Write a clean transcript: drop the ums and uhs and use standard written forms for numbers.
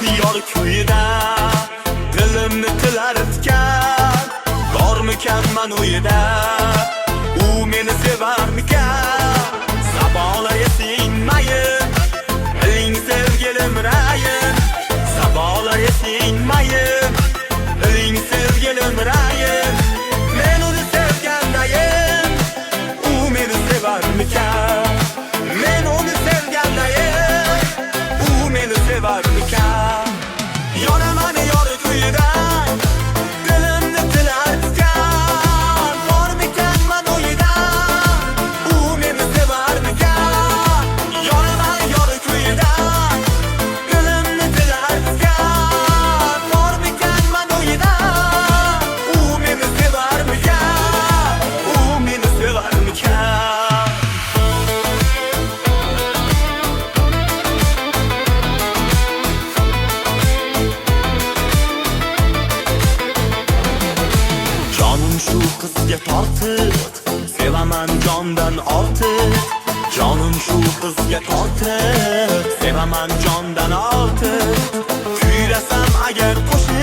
Yonaman yor kuyida, dilimni tilar itgan. Bormikan man uyida, u meni sevarmikan? Sabolarga singmayin, iling sevgilim rayin. Sabolarga singmayin, iling sevgilim rayin. Men uni sevgandayin, u meni sevarmikan? Men uni sevgandayin, u meni sevarmikan? Yonaman yor kuyida, dilimni tilatgan. Bormikan man uyida, u meni sevarmikan? Yonaman yor kuyida, dilimni tilatgan. Bormikan man uyida, u meni sevarmikan? U meni sevarmikan? Jonim shu qizga tortib, sevaman jondan ortiq. Jonim shu qizga tortib, sevaman jondan ortiq. Kuylasam agar qo'shiq